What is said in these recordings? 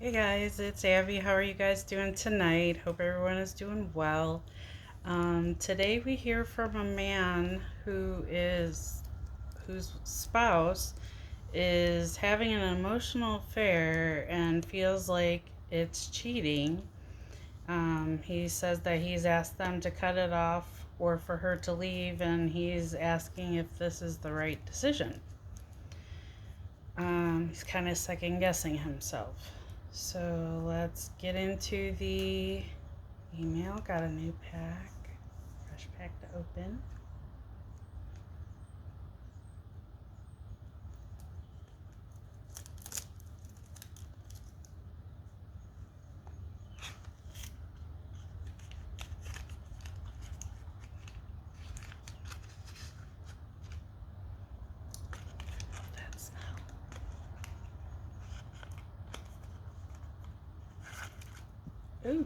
Hey guys, it's Abby. How are you guys doing tonight? Hope everyone is doing well. Today we hear from a man whose spouse is having an emotional affair and feels like it's cheating. He says that he's asked them to cut it off or for her to leave, and he's asking if this is the right decision. He's kind of second guessing himself. So let's get into the email. Got a new pack, fresh pack to open. That's ooh.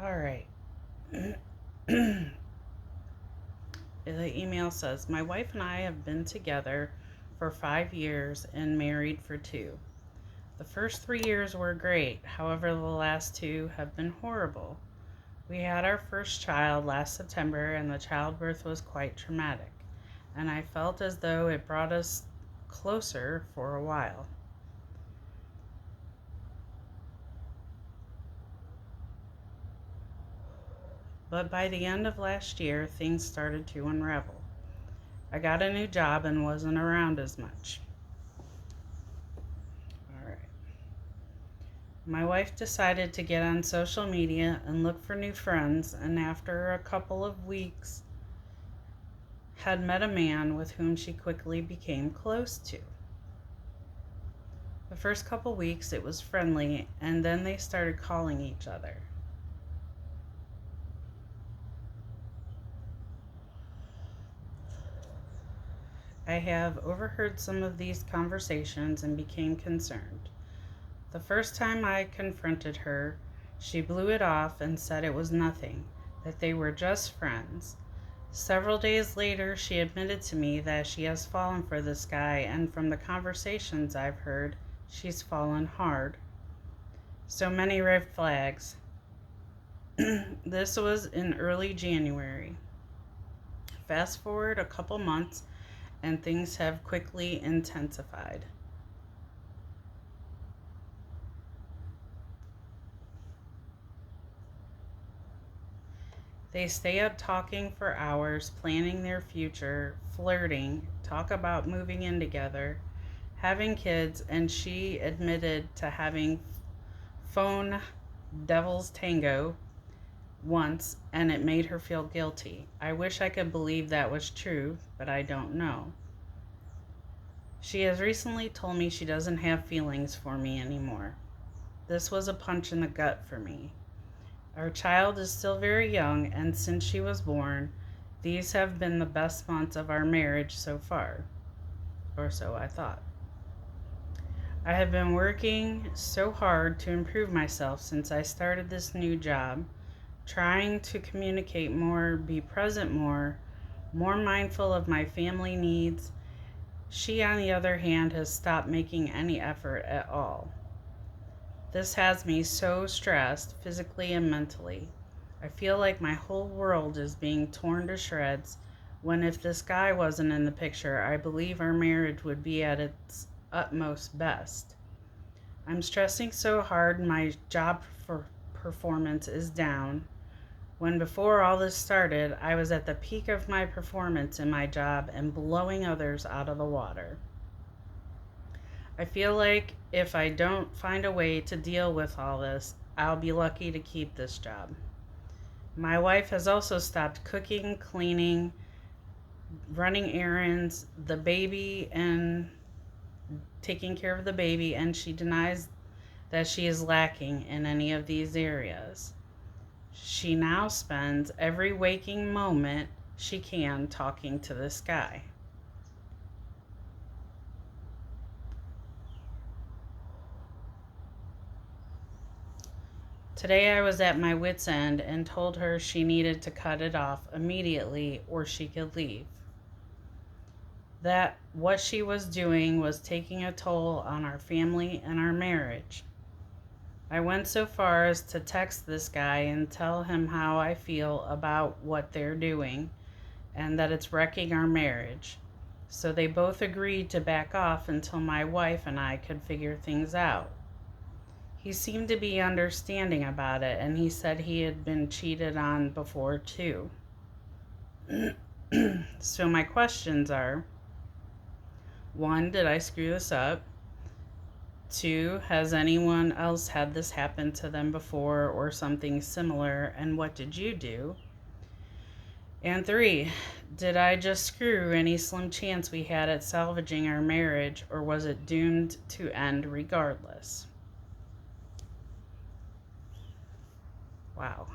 All right. The email says, "My wife and I have been together for 5 years and married for two. The first 3 years were great. However, the last two have been horrible. We had our first child last September, and the childbirth was quite traumatic, and I felt as though it brought us closer for a while. But by the end of last year, things started to unravel. I got a new job and wasn't around as much. All right. My wife decided to get on social media and look for new friends, and after a couple of weeks, had met a man with whom she quickly became close to. The first couple weeks it was friendly, and then they started calling each other. I have overheard some of these conversations and became concerned. The first time I confronted her, she blew it off and said it was nothing, that they were just friends. Several days later, she admitted to me that she has fallen for this guy, and from the conversations I've heard, she's fallen hard. So many red flags. This was in early January. Fast forward a couple months, and things have quickly intensified. They stay up talking for hours, planning their future, flirting, talk about moving in together, having kids, and she admitted to having phone devil's tango once, and it made her feel guilty. I wish I could believe that was true, but I don't know. She has recently told me she doesn't have feelings for me anymore. This was a punch in the gut for me. Our child is still very young, and since she was born, these have been the best months of our marriage so far, or so I thought. I have been working so hard to improve myself since I started this new job, trying to communicate more, be present more mindful of my family needs. She, on the other hand, has stopped making any effort at all. This has me so stressed, physically and mentally. I feel like my whole world is being torn to shreds, when if this guy wasn't in the picture, I believe our marriage would be at its utmost best. I'm stressing so hard my job performance is down, when before all this started, I was at the peak of my performance in my job and blowing others out of the water. I feel like if I don't find a way to deal with all this, I'll be lucky to keep this job. My wife has also stopped cooking, cleaning, running errands, the baby, and taking care of the baby, and she denies that she is lacking in any of these areas. She now spends every waking moment she can talking to this guy. Today I was at my wit's end and told her she needed to cut it off immediately or she could leave. That what she was doing was taking a toll on our family and our marriage. I went so far as to text this guy and tell him how I feel about what they're doing and that it's wrecking our marriage. So they both agreed to back off until my wife and I could figure things out. He seemed to be understanding about it, and he said he had been cheated on before too. So my questions are: 1, did I screw this up? 2, has anyone else had this happen to them before or something similar, and what did you do? And 3, did I just screw any slim chance we had at salvaging our marriage, or was it doomed to end regardless? Wow.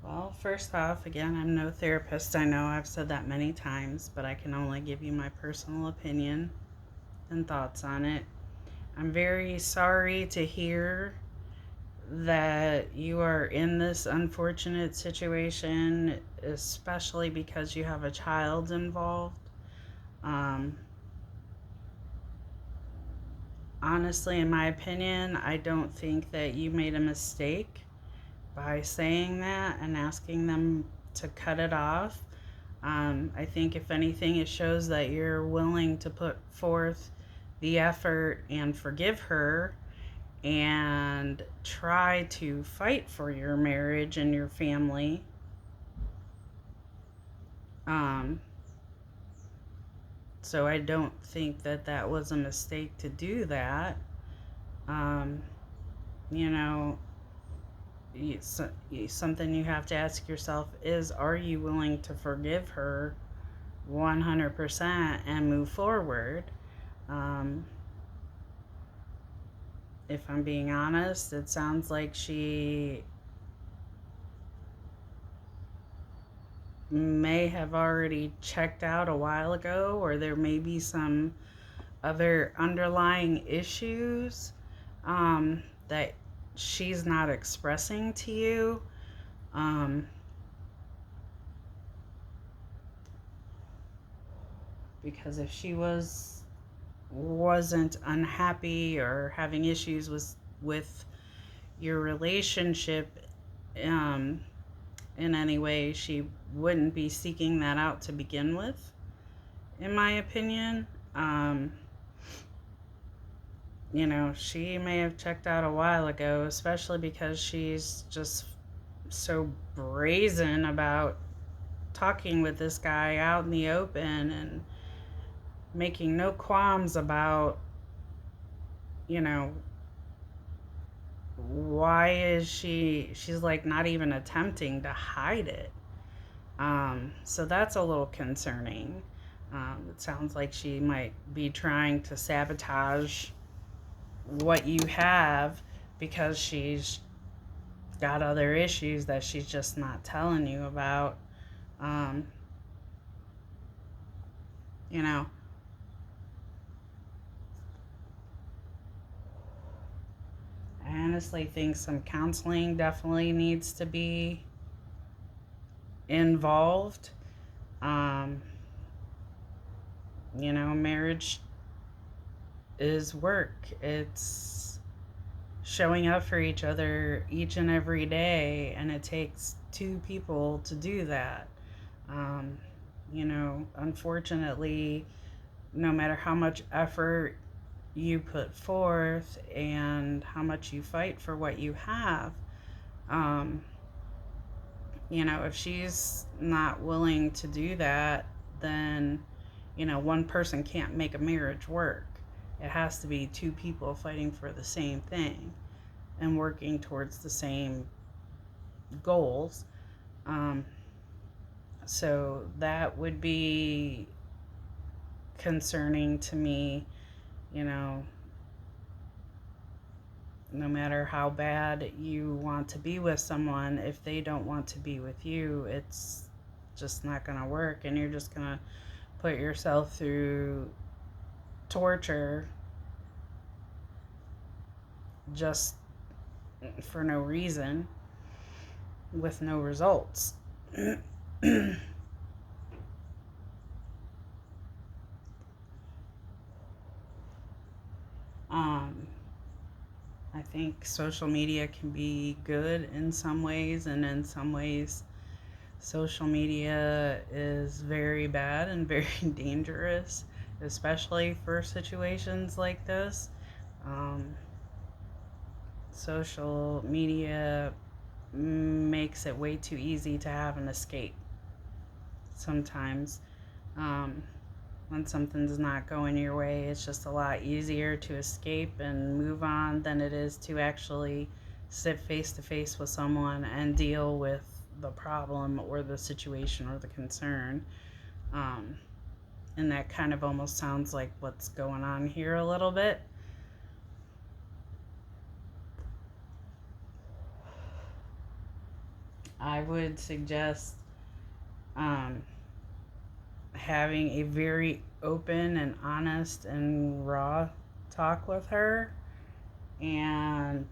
Well, first off, again, I'm no therapist. I know I've said that many times, but I can only give you my personal opinion and thoughts on it. I'm very sorry to hear that you are in this unfortunate situation, especially because you have a child involved. Honestly, in my opinion, I don't think that you made a mistake by saying that and asking them to cut it off. I think, if anything, it shows that you're willing to put forth the effort and forgive her and try to fight for your marriage and your family. So I don't think that that was a mistake to do that. Um, you know, something you have to ask yourself is, are you willing to forgive her 100% and move forward? If I'm being honest, it sounds like she may have already checked out a while ago, or there may be some other underlying issues that she's not expressing to you. Because if she wasn't unhappy or having issues with your relationship in any way, she wouldn't be seeking that out to begin with, in my opinion. She may have checked out a while ago, especially because she's just so brazen about talking with this guy out in the open and making no qualms about, why is she's like not even attempting to hide it. So that's a little concerning. It sounds like she might be trying to sabotage what you have because she's got other issues that she's just not telling you about. You know, I honestly think some counseling definitely needs to be involved. Marriage is work. It's showing up for each other each and every day, and it takes two people to do that. Unfortunately, no matter how much effort you put forth and how much you fight for what you have, if she's not willing to do that, then, one person can't make a marriage work. It has to be two people fighting for the same thing and working towards the same goals. So that would be concerning to me. you know, no matter how bad you want to be with someone, if they don't want to be with you, it's just not going to work. And you're just going to put yourself through torture just for no reason with no results. um, I think social media can be good in some ways, and in some ways, social media is very bad and very dangerous, especially for situations like this. Um, Social media makes it way too easy to have an escape sometimes. Um, when something's not going your way, it's just a lot easier to escape and move on than it is to actually sit face to face with someone and deal with the problem or the situation or the concern. Um, and that kind of almost sounds like what's going on here a little bit. I would suggest um, having a very open and honest and raw talk with her and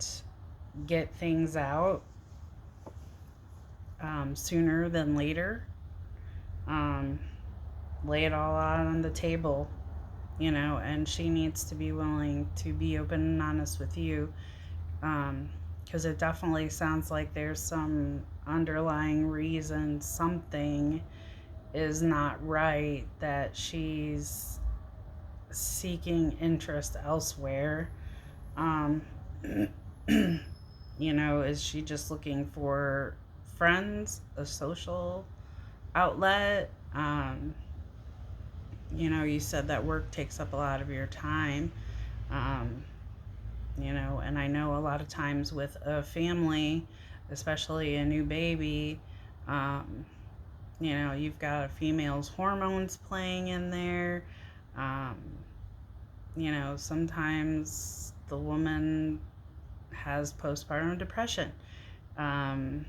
get things out sooner than later. Um, Lay it all out on the table, and she needs to be willing to be open and honest with you, because it definitely sounds like there's some underlying reason something is not right, that she's seeking interest elsewhere. Um, is she just looking for friends, a social outlet? You said that work takes up a lot of your time. Um, and I know a lot of times with a family, especially a new baby, um, you've got a female's hormones playing in there. Um, sometimes the woman has postpartum depression, um,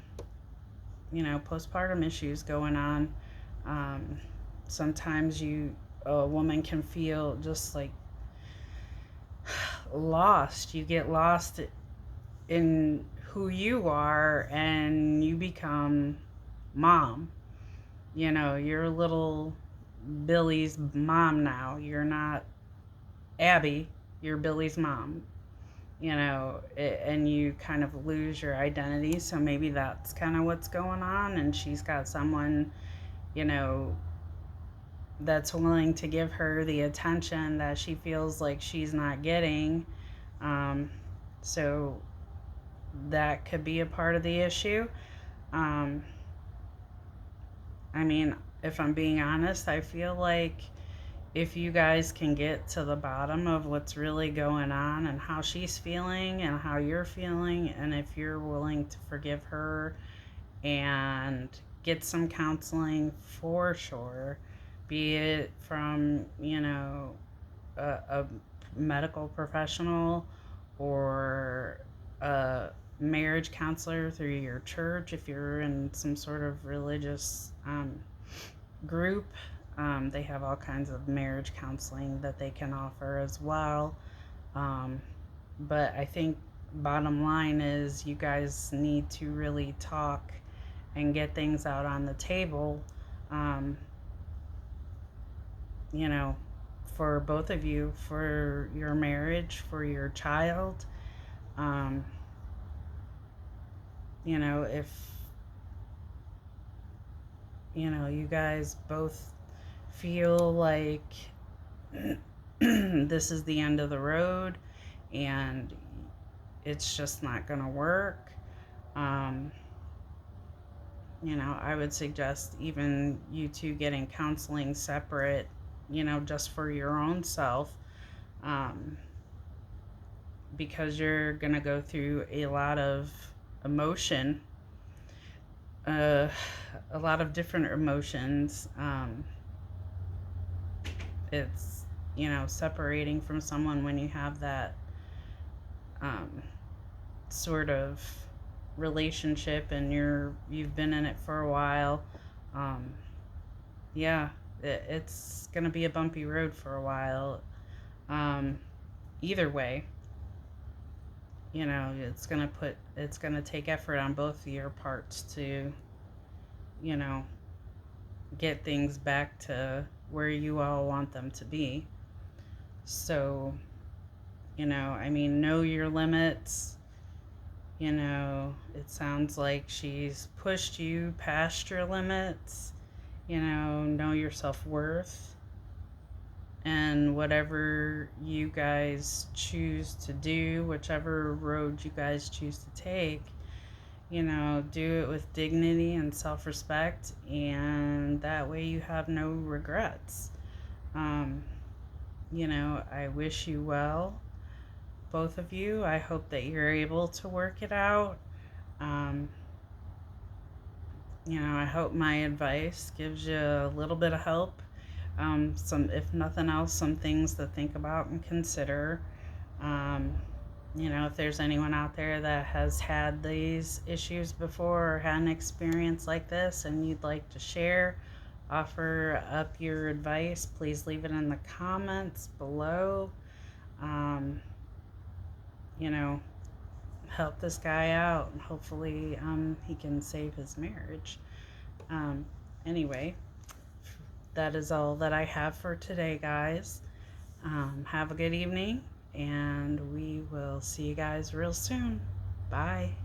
postpartum issues going on. Um, Sometimes a woman can feel just like lost. You get lost in who you are and you become mom. You're little Billy's mom now. You're not Abby, you're Billy's mom. And you kind of lose your identity. So maybe that's kind of what's going on. And she's got someone, you know, that's willing to give her the attention that she feels like she's not getting. Um, so that could be a part of the issue. Um, I mean, if I'm being honest, I feel like if you guys can get to the bottom of what's really going on and how she's feeling and how you're feeling, and if you're willing to forgive her and get some counseling for sure, be it from, a medical professional or a marriage counselor through your church, if you're in some sort of religious group. They have all kinds of marriage counseling that they can offer as well. Um, but I think bottom line is you guys need to really talk and get things out on the table, um, you know, for both of you, for your marriage, for your child. Um, if, you guys both feel like this is the end of the road and it's just not going to work, um, I would suggest even you two getting counseling separate, just for your own self, um, because you're going to go through a lot of emotion, uh, a lot of different emotions. It's separating from someone when you have that um, sort of relationship and you've been in it for a while. Um, yeah, it's gonna be a bumpy road for a while. Um, Either way, it's gonna take effort on both of your parts to, you know, get things back to where you all want them to be. So, I mean, know your limits. It sounds like she's pushed you past your limits. Know your self worth. And whatever you guys choose to do, whichever road you guys choose to take, do it with dignity and self respect. And that way you have no regrets. Um, I wish you well, both of you. I hope that you're able to work it out. Um, I hope my advice gives you a little bit of help. If nothing else, some things to think about and consider. Um, if there's anyone out there that has had these issues before or had an experience like this and you'd like to share, offer up your advice, please leave it in the comments below. Um, you know, Help this guy out and hopefully he can save his marriage. Um, anyway, that is all that I have for today, guys. Have a good evening, and we will see you guys real soon. Bye.